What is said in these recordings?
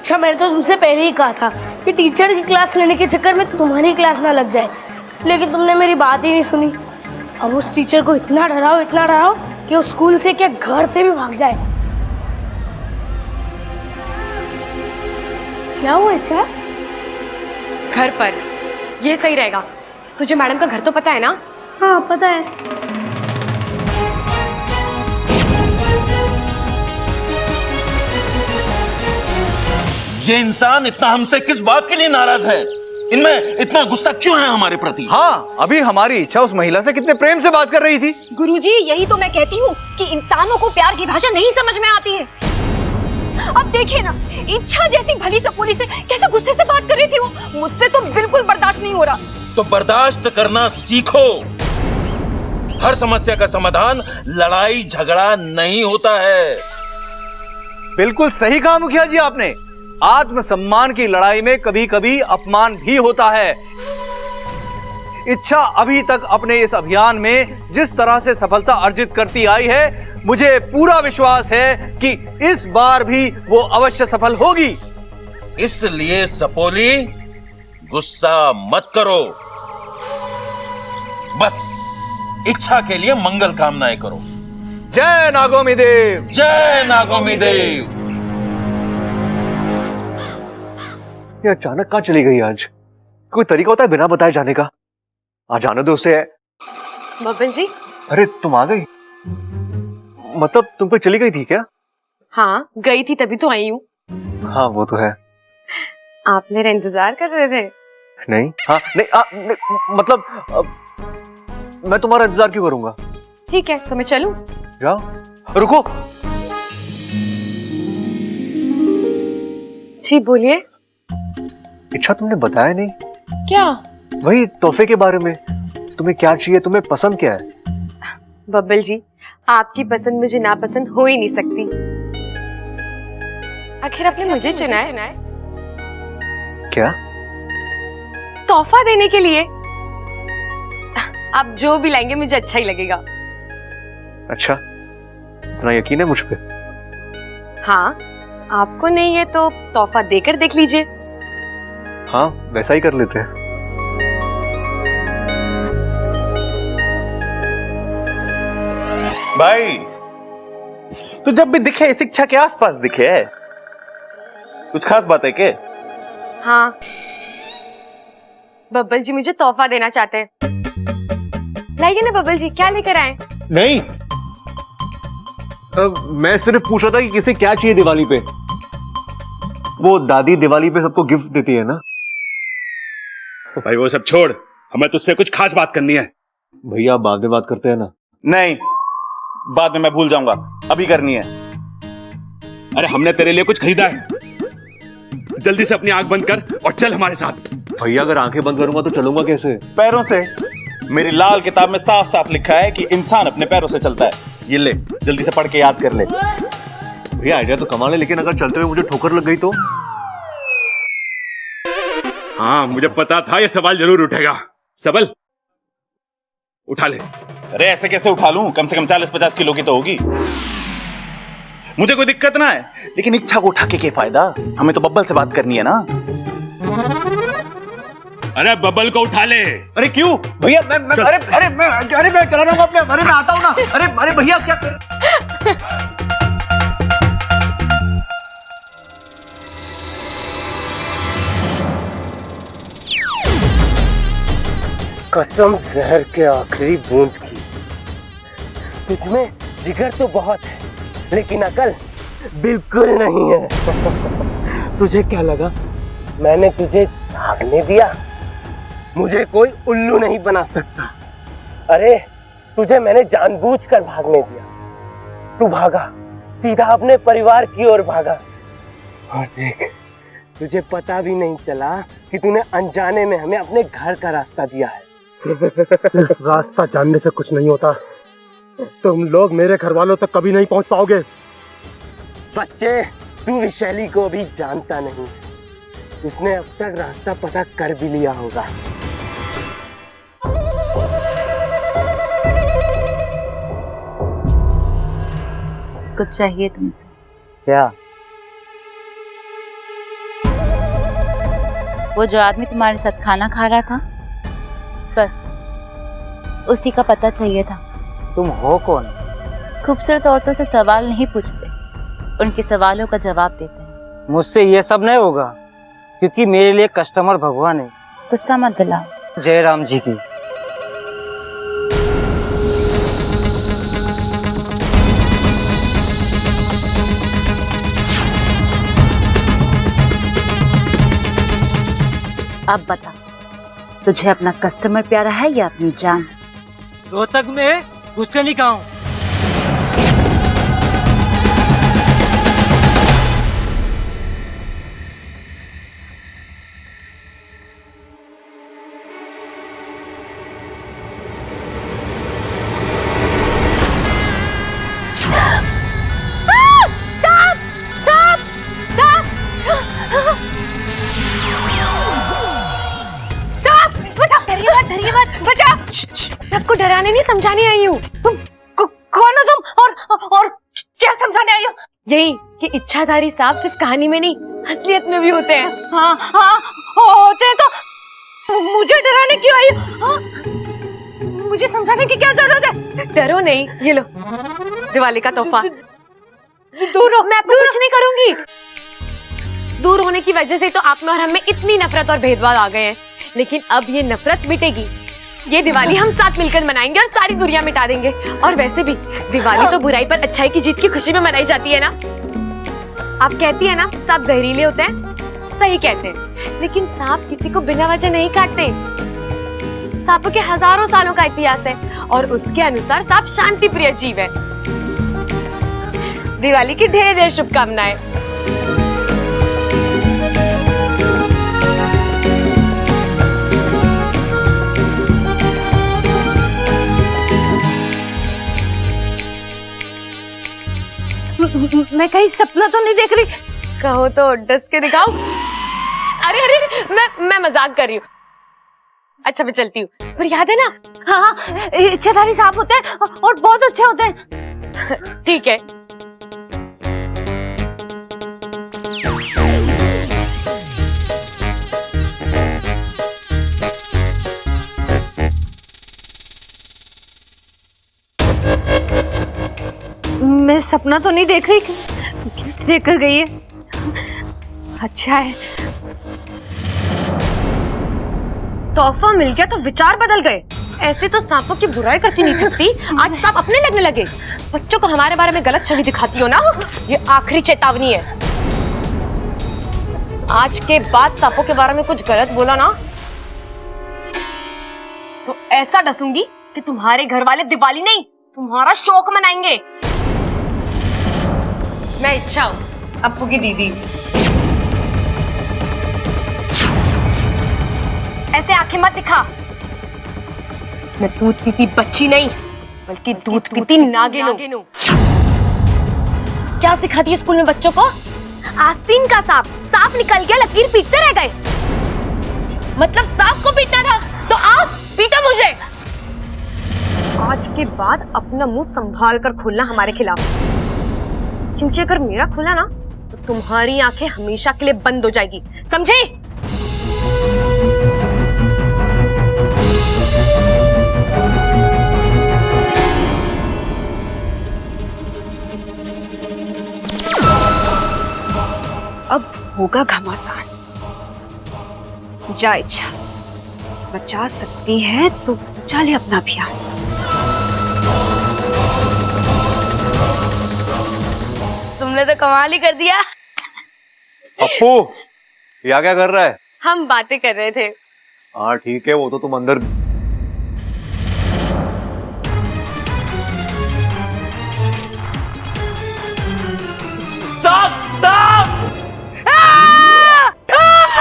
इच्छा, मैंने तो तुमसे पहले ही कहा था कि टीचर की क्लास लेने के चक्कर में तुम्हारी क्लास ना लग जाए, लेकिन तुमने मेरी बात ही नहीं सुनी। अब उस टीचर को इतना डराओ कि वो स्कूल से क्या घर से भी भाग जाए। क्या हुआ इच्छा? घर पर ये सही रहेगा। तुझे मैडम का घर तो पता है ना? हाँ पता है। ये इंसान इतना हमसे किस बात के लिए नाराज है? इनमें इतना गुस्सा क्यों है हमारे प्रति? हाँ, अभी हमारी इच्छा उस महिला से कितने प्रेम से बात कर रही थी। गुरुजी, यही तो मैं कहती हूँ कि इंसानों को प्यार की भाषा नहीं समझ में आती है। अब देखिए ना, इच्छा जैसी भली सपोली से कैसे गुस्से से बात कर रही थी वो। मुझसे तो बिल्कुल बर्दाश्त नहीं हो रहा। तो बर्दाश्त करना सीखो। हर समस्या का समाधान लड़ाई झगड़ा नहीं होता है। बिल्कुल सही कहा मुखिया जी आपने। आत्मसम्मान की लड़ाई में कभी कभी अपमान भी होता है। इच्छा अभी तक अपने इस अभियान में जिस तरह से सफलता अर्जित करती आई है, मुझे पूरा विश्वास है कि इस बार भी वो अवश्य सफल होगी। इसलिए सपोली, गुस्सा मत करो, बस इच्छा के लिए मंगल कामनाएं करो। जय नागोमी देव, जय नागोमी देव। ये अचानक कहाँ चली गई आज? कोई तरीका होता है बिना बताए जाने का? आ जाने दो उसे। बबल जी। अरे तुम आ गई? मतलब तुम पे चली गई थी क्या? हाँ, गई थी तभी तो आई हूँ। हाँ वो तो है। आप मेरा इंतजार कर रहे थे? नहीं, हाँ नहीं, मतलब मैं तुम्हारा इंतजार क्यों करूंगा? ठीक है, तो मैं चलूं? जाओ। रुको। जी बोलिए। इच्छा तुमने बताया नहीं। क्या? वही तोहफे के बारे में। तुम्हें क्या चाहिए, तुम्हें पसंद क्या है? बब्बल जी, आपकी पसंद मुझे नापसंद हो ही नहीं सकती। आखिर आपने मुझे चुना है। क्या? तोहफा देने के लिए। आप जो भी लाएंगे मुझे अच्छा ही लगेगा। अच्छा, इतना यकीन है मुझ पे? हाँ, आपको नहीं है तो तोहफा देकर देख लीजिए। हाँ, वैसा ही कर लेते हैं। भाई, तू जब भी दिखे इस इच्छा के आसपास दिखे। कुछ खास बात है क्या? हाँ, बब्बल जी मुझे तोहफा देना चाहते हैं। लाइए ना बब्बल जी, क्या लेकर आए? नहीं, मैं सिर्फ पूछ रहा था कि किसे क्या चाहिए दिवाली पे। वो दादी दिवाली पे सबको गिफ्ट देती है ना। भाई वो सब छोड़, हमें तुझसे कुछ खास बात करनी है। भैया बाद में बात करते हैं ना। नहीं, बाद में मैं भूल जाऊंगा, अभी करनी है। अरे हमने तेरे लिए कुछ खरीदा है, जल्दी से अपनी आंख बंद कर और चल हमारे साथ। भैया अगर आंखें बंद करूंगा तो चलूंगा कैसे? पैरों से। मेरी लाल किताब में साफ साफ लिखा है कि इंसान अपने पैरों से चलता है। ये ले, जल्दी से पढ़ के याद कर ले। भैया आइडिया तो कमाल है, लेकिन अगर चलते हुए मुझे ठोकर लग गई तो? हाँ, मुझे पता था ये सवाल जरूर उठेगा। सबल, उठा ले। अरे ऐसे कैसे उठा लूं? कम से कम 40-50 किलो की तो होगी। मुझे कोई दिक्कत ना है, लेकिन इच्छा को उठा के क्या फायदा? हमें तो बब्बल से बात करनी है ना। अरे बबल को उठा ले। अरे क्यों भैया? मैं चला रहा हूँ अपने। अरे मैं आता हूँ ना। अरे भैया क्या कसम जहर के आखिरी बूंद की। तुझमें जिगर तो बहुत है, लेकिन अकल बिल्कुल नहीं है। तुझे क्या लगा मैंने तुझे भागने दिया? मुझे कोई उल्लू नहीं बना सकता। अरे तुझे मैंने जानबूझकर भागने दिया। तू भागा, सीधा अपने परिवार की ओर भागा। और देख, तुझे पता भी नहीं चला कि तूने अनजाने में हमें अपने घर का रास्ता दिया है। सिर्फ रास्ता जानने से कुछ नहीं होता। तुम लोग मेरे घर वालों तक कभी नहीं पहुंच पाओगे। बच्चे, तू विशैली को भी जानता नहीं। उसने अब तक रास्ता पता कर भी लिया होगा। कुछ चाहिए तुमसे? क्या? वो जो आदमी तुम्हारे साथ खाना खा रहा था, बस उसी का पता चाहिए था। तुम हो कौन? खूबसूरत औरतों से सवाल नहीं पूछते, उनके सवालों का जवाब देते हैं। मुझसे ये सब नहीं होगा, क्योंकि मेरे लिए कस्टमर भगवान है। गुस्सा मत दिलाओ। जय राम जी की। अब बता, तुझे अपना कस्टमर प्यारा है या अपनी जान? रोहतक में गुस्से नहीं खाऊं। आपको डराने नहीं समझाने आई हूँ। तुम कौन हो तुम और क्या समझाने आई हो? यही कि इच्छाधारी सांप सिर्फ कहानी में नहीं असलियत में भी होते हैं। हाँ हाँ होते हैं, तो मुझे डराने क्यों आई हो? हाँ? मुझे समझाने की क्या जरूरत है? डरो नहीं, ये लो दिवाली का तोहफा। दूर हो, मैं आपको कुछ नहीं करूंगी। दूर होने की वजह से तो आप में और हम में इतनी नफरत और भेदभाव आ गए हैं, लेकिन अब ये नफरत मिटेगी। ये दिवाली हम साथ मिलकर मनाएंगे और सारी दुनिया मिटा देंगे। और वैसे भी दिवाली तो बुराई पर अच्छाई की जीत की खुशी में मनाई जाती है ना। आप कहती है ना सांप जहरीले होते हैं, सही कहते हैं, लेकिन सांप किसी को बिना वजह नहीं काटते। सांपों के हजारों सालों का इतिहास है और उसके अनुसार सांप शांति प्रिय जीव है। दिवाली की ढेर ढेर शुभकामनाएं। मैं कहीं सपना तो नहीं देख रही? कहो तो डस के दिखाओ। अरे अरे मैं मजाक कर रही हूँ। अच्छा मैं चलती हूँ, पर याद है ना? हाँ इच्छाधारी सांप होते हैं और बहुत अच्छे होते हैं। ठीक है। मैं सपना तो नहीं देख रही, गिफ्ट देकर गई है। अच्छा है, तोहफा मिल गया तो विचार बदल गए। ऐसे तो सांपों की बुराई करती नहीं थकती, आज सांप अपने लगने लगे। बच्चों को हमारे बारे में गलत छवि दिखाती हो ना, ये आखिरी चेतावनी है। आज के बाद सांपों के बारे में कुछ गलत बोला ना तो ऐसा डसूंगी कि तुम्हारे घर वाले दिवाली नहीं तुम्हारा शौक मनाएंगे। मैं इच्छा हूं अप्पू की दीदी। ऐसे आंखें मत दिखा। मैं दूध पीती बच्ची नहीं बल्कि दूध पीती नागिन हूं। क्या सिखाती है स्कूल में बच्चों को? आस्तीन का सांप निकल गया, लकीर पीटते रह गए। मतलब सांप को पीटना था तो आओ पीटो मुझे। आज के बाद अपना मुंह संभाल कर खोलना हमारे खिलाफ, क्योंकि अगर मेरा खुला ना तो तुम्हारी आंखें हमेशा के लिए बंद हो जाएगी, समझे? अब होगा घमासान। जा इच्छा, बचा सकती है तो बचा ले अपना अभियान। तुमने तो कमाल ही कर दिया। अप्पू, या क्या कर रहा है? हम बातें कर रहे थे। हाँ ठीक है, वो तो तुम अंदर। सांप! सांप!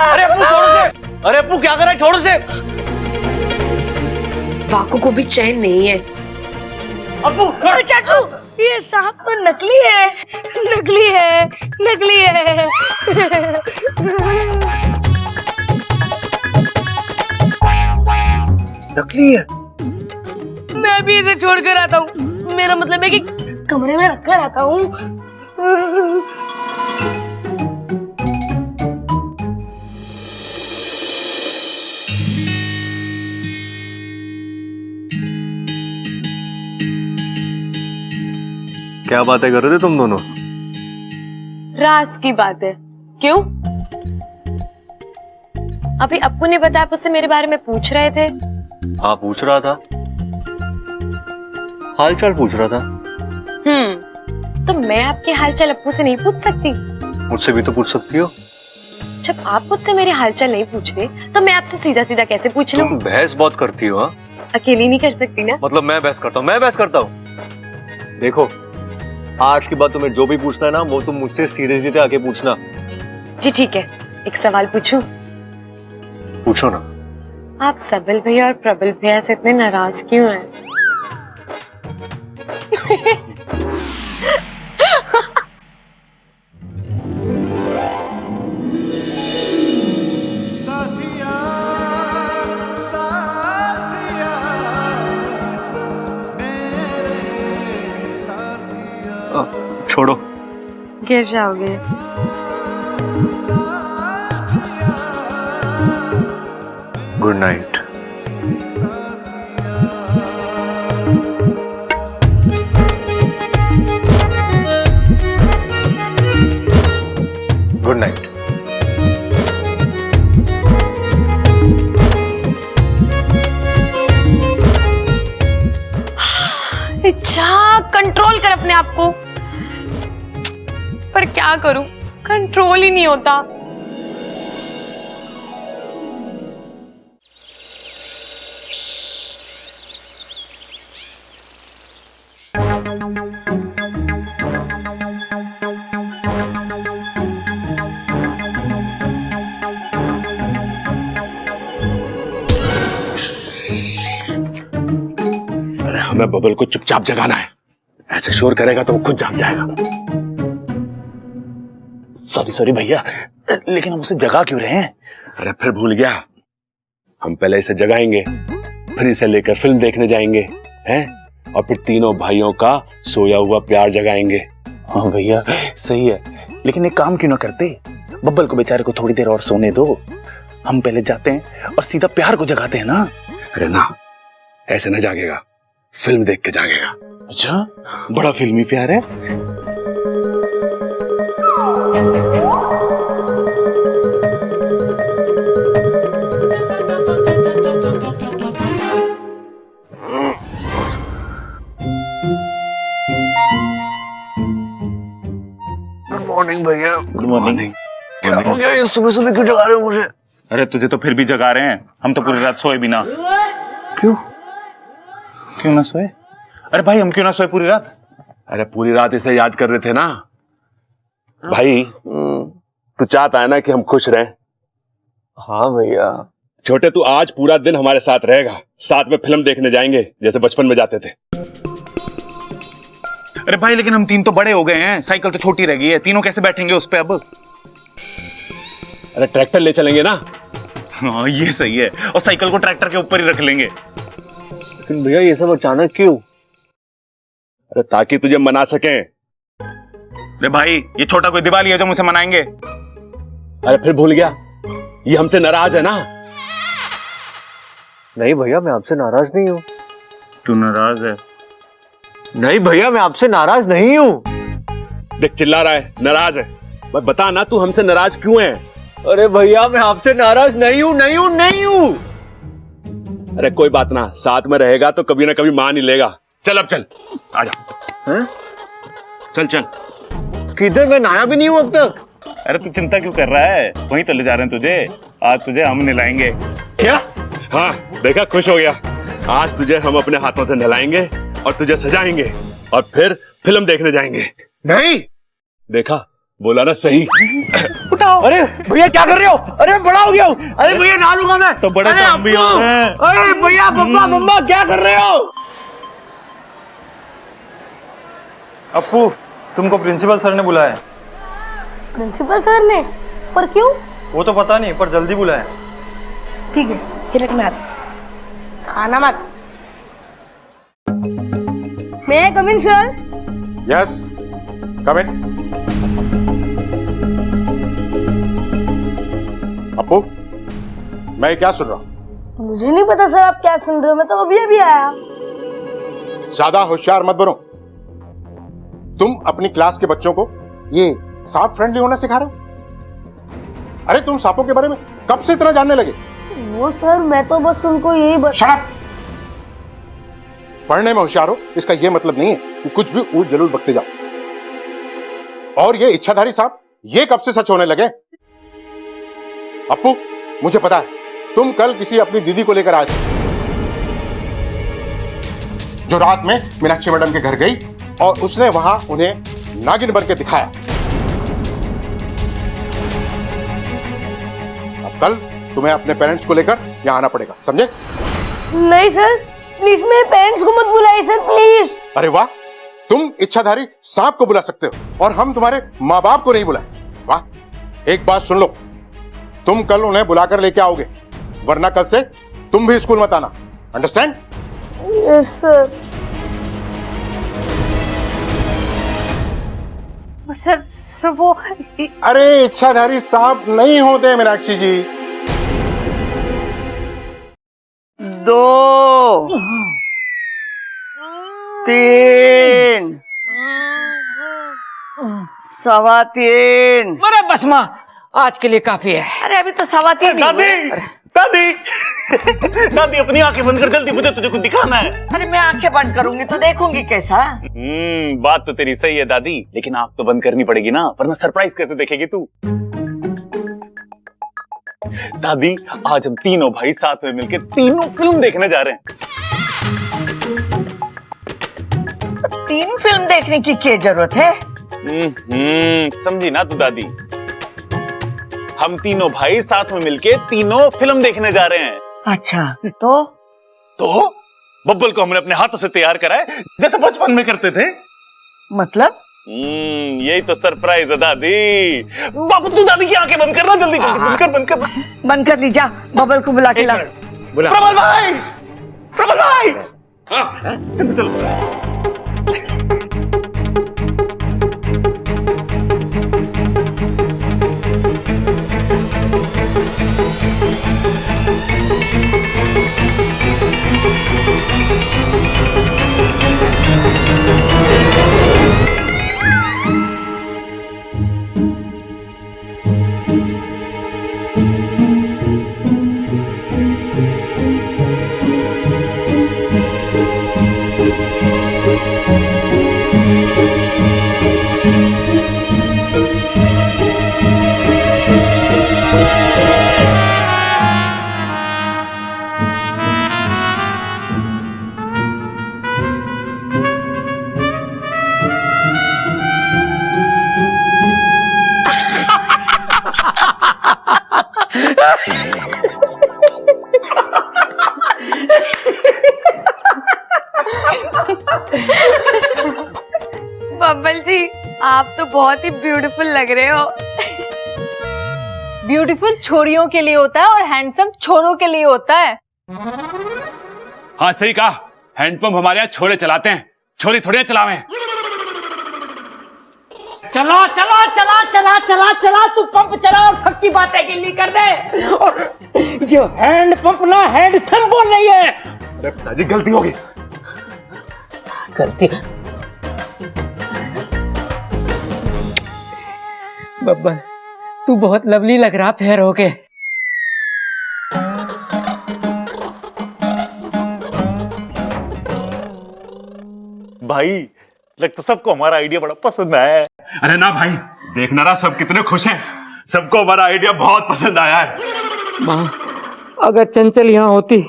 अरे अप्पू छोड़ उसे! अरे अप्पू क्या कर रहा है? छोड़ उसे! वाकू को भी चैन नहीं है। अप्पू चाचू, ये सांप तो नकली है, नकली है, नकली है। नकली है? मैं भी इसे छोड़ कर आता हूँ। मेरा मतलब है कि कमरे में रख कर आता हूँ। क्या बातें कर रहे थे तुम दोनों? राज की बात है। क्यों? अभी अप्पू ने बताया, आप उससे मेरे बारे में पूछ रहे थे। हाँ, पूछ रहा था, हाल चाल पूछ रहा था। तो मैं आपके हालचाल अप्पू से नहीं पूछ सकती? मुझसे भी तो पूछ सकती हो। जब आप मुझसे मेरे हालचाल नहीं पूछ रहे तो मैं आपसे सीधा सीधा कैसे पूछ लूं? तुम बहस बहुत करती हो। हाँ, अकेली नहीं कर सकती ना। मतलब मैं बहस करता हूँ? मैं बहस करता हूँ? देखो, आज के बाद तुम्हें जो भी पूछना है ना, वो तुम मुझसे सीधे सीधे आके पूछना। जी ठीक है, एक सवाल पूछूं? पूछो ना। आप सबल भैया और प्रबल भैया से इतने नाराज क्यों हैं? छोड़ो, गिर जाओगे। Good night. Good night. इच्छा कंट्रोल कर अपने आप को, पर क्या करूं, कंट्रोल ही नहीं होता। अरे हमें बबल को चुपचाप जगाना है, ऐसे शोर करेगा तो वो खुद जाग जाएगा। सॉरी भैया, लेकिन हम उसे जगा क्यों रहे हैं? अरे फिर भूल गया, हम पहले इसे जगाएंगे, फिर इसे लेकर फिल्म देखने जाएंगे, हैं? और फिर तीनों भाइयों का सोया हुआ प्यार जगाएंगे। हाँ भैया, सही है, लेकिन एक काम क्यों ना करते, बब्बल को बेचारे को थोड़ी देर और सोने दो। हम पहले जाते हैं और सीधा प्यार को जगाते हैं ना। अरे ना, ऐसे ना जागेगा, फिल्म देख के जागेगा। अच्छा, बड़ा फिल्मी प्यार है। गुड मॉर्निंग भैया। Good morning. क्या हो गया, ये सुबह सुबह क्यों जगा रहे हो मुझे? अरे तुझे तो फिर भी जगा रहे हैं, हम तो पूरी रात सोए भी ना। क्यों क्यों ना सोए? अरे भाई, हम क्यों ना सोए पूरी रात? अरे पूरी रात इसे याद कर रहे थे ना भाई। तू चाहता है ना कि हम खुश रहें? हाँ भैया। छोटे, तू आज पूरा दिन हमारे साथ रहेगा, साथ में फिल्म देखने जाएंगे जैसे बचपन में जाते थे। अरे भाई, लेकिन हम तीन तो बड़े हो गए हैं, साइकिल तो छोटी रह गई है, तीनों कैसे बैठेंगे उस पे अब? अरे ट्रैक्टर ले चलेंगे ना। हाँ, ये सही है, और साइकिल को ट्रैक्टर के ऊपर ही रख लेंगे। लेकिन भैया, ये सब अचानक क्यों? अरे ताकि तुझे मना सकें। अरे भाई, ये छोटा कोई दिवाली है जो मुझे मनाएंगे? अरे फिर भूल गया, ये हमसे नाराज है ना। नहीं भैया, मैं आपसे नाराज नहीं हूँ। तू नाराज है? नहीं भैया, मैं आपसे नाराज नहीं हूँ। देख, चिल्ला रहा है, नाराज है। भाई बता ना, तू हमसे नाराज क्यों है? अरे भैया, मैं आपसे नाराज नहीं हूँ, नहीं हूँ, नहीं हूँ। अरे कोई बात ना, साथ में रहेगा तो कभी ना कभी मान ही लेगा। चल अब चल, आजा। हैं? चल चल। किधर? मैं नहाया भी नहीं हूँ अब तक। अरे तू चिंता क्यों कर रहा है, वहीं तो ले जा रहे हैं तुझे। आज तुझे हम नहलाएंगे। क्या? हाँ देखा, खुश हो गया। आज तुझे हम अपने हाथों से नहलाएंगे और तुझे सजाएंगे और फिर फिल्म देखने जाएंगे। नहीं। देखा, बोला ना सही। उठाओ। अरे भैया, क्या कर रहे हो? अरे बड़ा हो गया हूँ। अरे भैया, नहा लूंगा मैं। तो बड़े तो हम भी हो गए हैं। अरे भैया, पप्पा मम्मा क्या कर रहे हो? अप्पू, तुमको प्रिंसिपल सर ने बुलाया। प्रिंसिपल सर ने? पर क्यों? वो तो पता नहीं, पर जल्दी बुलाया। ठीक है, ये रखना आता खाना मत। मैं कम इन सर? यस, कम इन। अप्पू, मैं क्या सुन रहा हूं? मुझे नहीं पता सर, आप क्या सुन रहे हो, मैं तो अभी अभी आया। ज्यादा होशियार मत बनो। तुम अपनी क्लास के बच्चों को ये सांप फ्रेंडली होना सिखा रहे हो? अरे तुम सांपों के बारे में कब से इतना जानने लगे? वो सर मैं तो बस उनको यही शट अप! पढ़ने में होशियार हो इसका यह मतलब नहीं है कि कुछ भी ऊट जरूर बकते जाओ। और ये इच्छाधारी सांप ये कब से सच होने लगे? अप्पू, मुझे पता है तुम कल किसी अपनी दीदी को लेकर आए थे जो रात में मीनाक्षी मैडम के घर गई और उसने वहां उन्हें नागिन बन के दिखाया। अब कल तुम्हें अपने पेरेंट्स को लेकर यहां आना पड़ेगा, समझे? नहीं सर, प्लीज मेरे पेरेंट्स को मत बुलाइए सर, प्लीज। अरे वाह, तुम इच्छाधारी सांप को बुला सकते हो और हम तुम्हारे माँ बाप को नहीं बुलाए। वाह, एक बात सुन लो, तुम कल उन्हें बुलाकर लेके आओगे, वरना कल से तुम भी स्कूल मत आना। अंडरस्टैंड? Yes sir. सर वो अरे इच्छाधारी सांप नहीं होते मीनाक्षी जी। 2 3 3:15। अरे बस माँ, आज के लिए काफी है। अरे अभी तो 3:15 दादी दादी दादी अपनी आंखें बंद कर, जल्दी, मुझे तुझे कुछ दिखाना है। अरे मैं आंखें बंद करूंगी तो देखूंगी कैसा? बात तो तेरी सही है दादी, लेकिन आंख तो बंद करनी पड़ेगी ना, वरना सरप्राइज कैसे देखेगी तू? दादी, आज हम तीनों भाई साथ में मिलकर तीनों फिल्म देखने जा रहे हैं। 3 फिल्म देखने की क्या जरूरत है? समझी ना तू दादी, हम तीनों भाई साथ में मिलके तीनों फिल्म देखने जा रहे हैं। अच्छा, तो बब्बल को हमने अपने हाथों से तैयार करा है, जैसे बचपन में करते थे। मतलब? यही तो सरप्राइज है दादी। बाबू तू दादी की आंखें बंद करना, जल्दी बंद कर ली, जा बबल को बुला के ला। प्रबल भाई, प्रबल भाई, चलो। बब्बल जी, आप तो बहुत ही ब्यूटीफुल लग रहे हो। ब्यूटीफुल छोरियों के लिए होता है और हैंडसम छोरों के लिए होता है। हाँ सही कहा, हैंडपंप हमारे यहाँ छोरे चलाते हैं, छोरी थोड़ी चलावे। चला चला चला चला चला चला, तू पंप चला और सबकी बातें गिल्ली कर दे। और ये हैंड पंप ना हैंड सन बोल रही है। अरे पिताजी गलती होगी। गलती? बब्बल तू बहुत लवली लग रहा फेयर होके। भाई लगता सबको हमारा आइडिया बड़ा पसंद आया है। अरे ना भाई, देखना रहा सब कितने खुश हैं, सबको हमारा आइडिया बहुत पसंद आया है। माँ, अगर चंचल यहाँ होती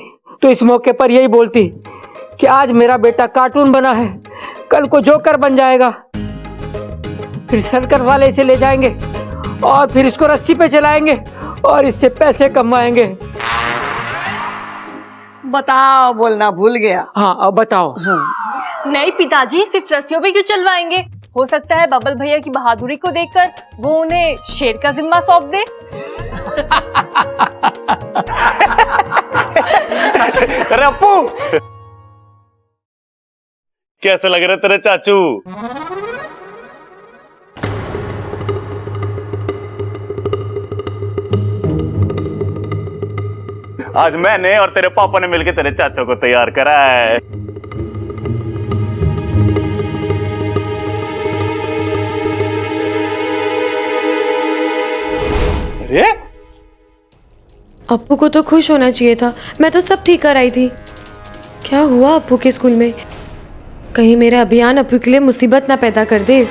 तो इस मौके पर यही बोलती कि आज मेरा बेटा कार्टून बना है, कल को जोकर बन जाएगा, फिर सर्कस वाले इसे ले जाएंगे और फिर इसको रस्सी पे चलाएंगे और इससे पैसे कमाएंगे। बताओ, बोलना भूल गया। हाँ अब बताओ। नहीं पिताजी, सिर्फ रस्सियों पे क्यों चलवाएंगे? हो सकता है बबल भैया की बहादुरी को देखकर वो उन्हें शेर का जिम्मा सौंप दे। अरे अप्पू, कैसे लग रहे तेरे चाचू? आज मैंने और तेरे पापा ने मिलकर तेरे चाचू को तैयार करा है। ये अप्पू को तो खुश होना चाहिए था, मैं तो सब ठीक कर आई थी। क्या हुआ अप्पू के स्कूल में? कहीं मेरा अभियान अप्पू के लिए मुसीबत ना पैदा कर दे।